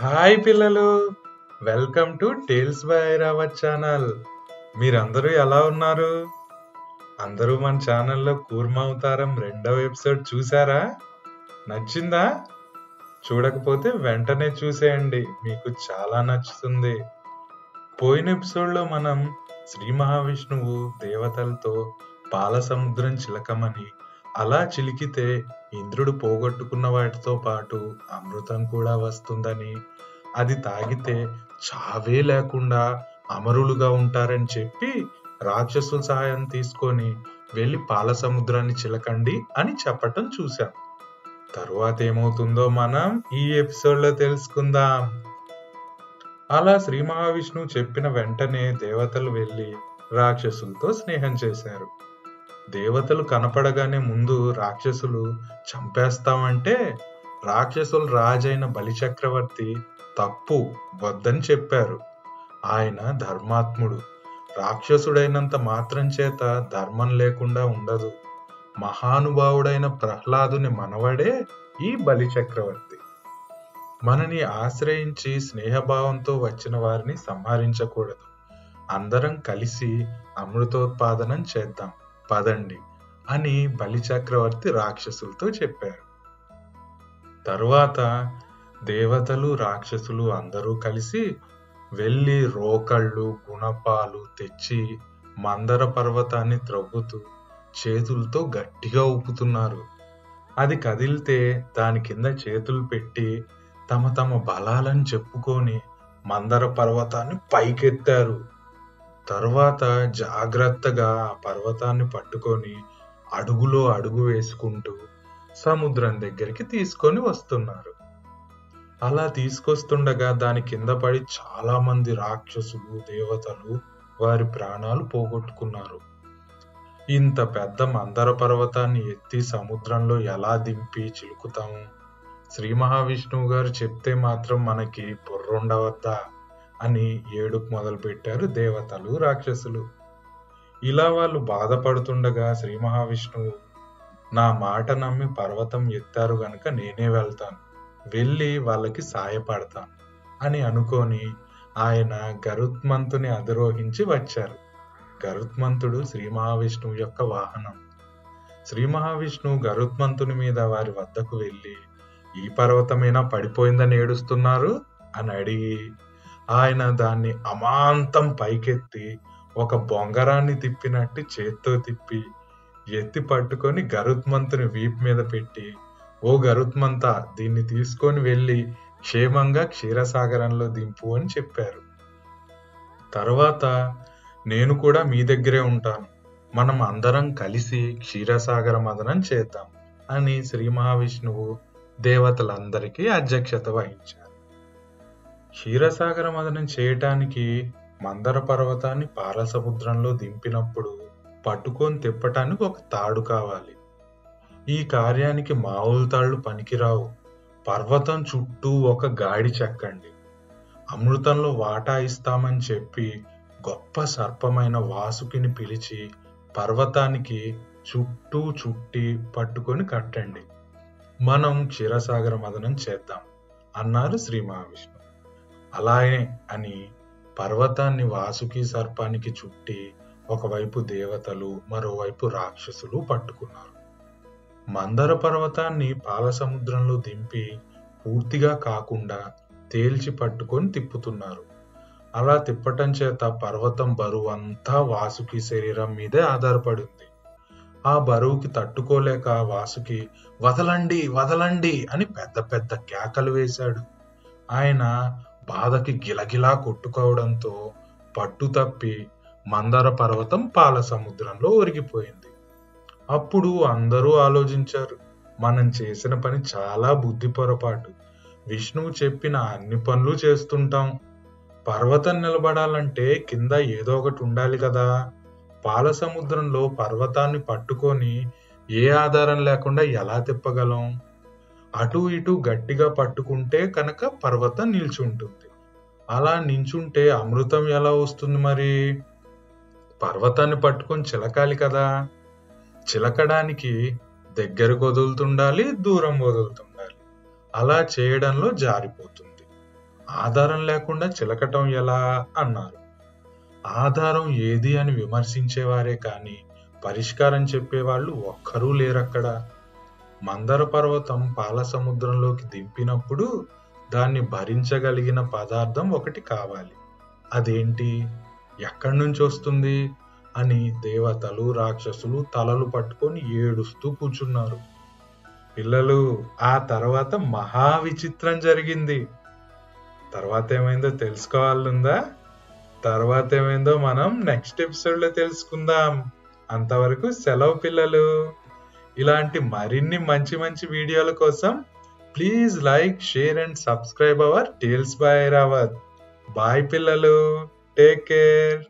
Hi పిల్లలు, welcome to tales by Airavat channel. మీరందరూ ఎలా ఉన్నారు? అందరూ మన ఛానల్లో కూర్మ అవతారం 2వ ఎపిసోడ్ చూసారా? నచ్చిందా? చూడకపోతే వెంటనే చూసేయండి, మీకు చాలా నచ్చుతుంది. పోయిన ఎపిసోడ్లో మనం శ్రీ మహావిష్ణువు దేవతలతో పాల సముద్రం చిలకమని, అలా చిలికితే ఇంద్రుడు పోగొట్టుకున్న వాటితో పాటు అమృతం కూడా వస్తుందని, అది తాగితే చావే లేకుండా అమరులుగా ఉంటారని చెప్పి రాక్షసుల సహాయం తీసుకొని వెళ్ళి పాల సముద్రాన్ని చిలకండి అని చెప్పటం చూసాం. తరువాత ఏమవుతుందో మనం ఈ ఎపిసోడ్లో తెలుసుకుందాం. అలా శ్రీ మహావిష్ణువు చెప్పిన వెంటనే దేవతలు వెళ్ళి రాక్షసులతో స్నేహం చేశారు. దేవతలు కనపడగానే ముందు రాక్షసులు చంపేస్తామంటే రాక్షసుల రాజైన బలిచక్రవర్తి తప్పు వద్దని చెప్పారు. ఆయన ధర్మాత్ముడు. రాక్షసుడైనంత మాత్రం చేత ధర్మం లేకుండా ఉండదు. మహానుభావుడైన ప్రహ్లాదుని మనవడే ఈ బలిచక్రవర్తి. మనని ఆశ్రయించి స్నేహభావంతో వచ్చిన వారిని సంహరించకూడదు. అందరం కలిసి అమృతోత్పాదనం చేద్దాం పదండి అని బలిచక్రవర్తి రాక్షసులతో చెప్పారు. తరువాత దేవతలు రాక్షసులు అందరూ కలిసి వెళ్ళి రోకళ్ళు గుణపాలు తెచ్చి మందర పర్వతాన్ని త్రవ్వుతూ చేతులతో గట్టిగా ఊపుతున్నారు. అది కదిలితే దాని కింద చేతులు పెట్టి తమ తమ బలాలను చెప్పుకొని మందర పర్వతాన్ని పైకెత్తారు. తరువాత జాగ్రత్తగా ఆ పర్వతాన్ని పట్టుకొని అడుగులో అడుగు వేసుకుంటూ సముద్రం దగ్గరికి తీసుకొని వస్తున్నారు. అలా తీసుకొస్తుండగా దాని కింద పడి చాలా మంది రాక్షసులు దేవతలు వారి ప్రాణాలు పోగొట్టుకున్నారు. ఇంత పెద్ద మందర పర్వతాన్ని ఎత్తి సముద్రంలో ఎలా దింపి చిలుకుతాము? శ్రీ మహావిష్ణువు గారు చెప్తే మాత్రం మనకి బుర్రుండవద్దా అని ఏడుపు మొదలు పెట్టారు దేవతలు రాక్షసులు. ఇలా వాళ్ళు బాధపడుతుండగా శ్రీ మహావిష్ణువు, నా మాట నమ్మి పర్వతం ఎత్తారు గనుక నేనే వెళ్తాను, వెళ్ళి వాళ్ళకి సాయపడతాను అని అనుకొని ఆయన గరుత్మంతుని అధిరోహించి వచ్చారు. గరుత్మంతుడు శ్రీ మహావిష్ణువు యొక్క వాహనం. శ్రీ మహావిష్ణువు గరుత్మంతుని మీద వారి వద్దకు వెళ్ళి, ఈ పర్వతమైనా పడిపోయిందని ఏడుస్తున్నారు అని అడిగి ఆయన దాన్ని అమాంతం పైకెత్తి ఒక బొంగరాన్ని తిప్పినట్టు చేత్తో తిప్పి ఎత్తి పట్టుకొని గరుత్మంతుని వీపు మీద పెట్టి, ఓ గరుత్మంత, దీన్ని తీసుకొని వెళ్ళి క్షేమంగా క్షీరసాగరంలో దింపు అని చెప్పారు. తర్వాత నేను కూడా మీ దగ్గరే ఉంటాను, మనం అందరం కలిసి క్షీరసాగర మదనం చేద్దాం అని శ్రీ మహావిష్ణువు దేవతలందరికీ అధ్యక్షత వహించారు. క్షీరసాగర మదనం చేయటానికి మందర పర్వతాన్ని పాల సముద్రంలో దింపినప్పుడు పట్టుకొని తిప్పటానికి ఒక తాడు కావాలి. ఈ కార్యానికి మామూలు తాళ్లు పనికిరావు. పర్వతం చుట్టూ ఒక గాడి చెక్కండి. అమృతంలో వాటా ఇస్తామని చెప్పి గొప్ప సర్పమైన వాసుకిని పిలిచి పర్వతానికి చుట్టూ చుట్టి పట్టుకొని కట్టండి. మనం క్షీరసాగర మదనం చేద్దాం అన్నారు శ్రీ మహావిష్ణువు. అలాగే అని పర్వతాన్ని వాసుకి సర్పానికి చుట్టి ఒకవైపు దేవతలు మరోవైపు రాక్షసులు పట్టుకున్నారు. మందర పర్వతాన్ని పాల సముద్రంలో దింపి పూర్తిగా కాకుండా తేల్చి పట్టుకొని తిప్పుతున్నారు. అలా తిప్పటం చేత పర్వతం బరువు అంతా వాసుకి శరీరం మీదే ఆధారపడింది. ఆ బరువుకి తట్టుకోలేక వాసుకి వదలండి వదలండి అని పెద్ద పెద్ద కేకలు వేశాడు. ఆయన బాధకి గిలగిలా కొట్టుకోవడంతో పట్టు తప్పి మందర పర్వతం పాల సముద్రంలో ఒరిగిపోయింది. అప్పుడు అందరూ ఆలోచించారు, మనం చేసిన పని చాలా బుద్ధి పొరపాటు. విష్ణువు చెప్పిన అన్ని పనులు చేస్తుంటాం, పర్వతం నిలబడాలంటే కింద ఏదో ఒకటి ఉండాలి కదా. పాల సముద్రంలో పర్వతాన్ని పట్టుకొని ఏ ఆధారం లేకుండా ఎలా తిప్పగలం? అటు ఇటు గట్టిగా పట్టుకుంటే కనుక పర్వతం నిల్చుంటుంది. అలా నించుంటే అమృతం ఎలా వస్తుంది? మరి పర్వతాన్ని పట్టుకొని చిలకాలి కదా. చిలకడానికి దగ్గరకు వదులుతుండాలి, దూరం వదులుతుండాలి. అలా చేయడంలో జారిపోతుంది. ఆధారం లేకుండా చిలకటం ఎలా అన్నారు. ఆధారం ఏది అని విమర్శించేవారే కాని పరిష్కారం చెప్పేవాళ్ళు ఒక్కరూ లేరక్కడ. మందర పర్వతం పాల సముద్రంలోకి దింపినప్పుడు దాన్ని భరించగలిగిన పదార్థం ఒకటి కావాలి. అదేంటి, ఎక్కడి నుంచి వస్తుంది అని దేవతలు రాక్షసులు తలలు పట్టుకొని ఏడుస్తూ కూర్చున్నారు. పిల్లలు, ఆ తర్వాత మహా విచిత్రం జరిగింది. తర్వాత ఏమైందో తెలుసుకోవాలందా? తర్వాత ఏమైందో మనం నెక్స్ట్ ఎపిసోడ్ లో తెలుసుకుందాం. అంతవరకు సెలవు పిల్లలు. ఇలాంటి మరిన్ని మంచి మంచి వీడియోల కోసం please like, share and subscribe our tales by Airavat. Bye పిల్లలు, టేక్ కేర్.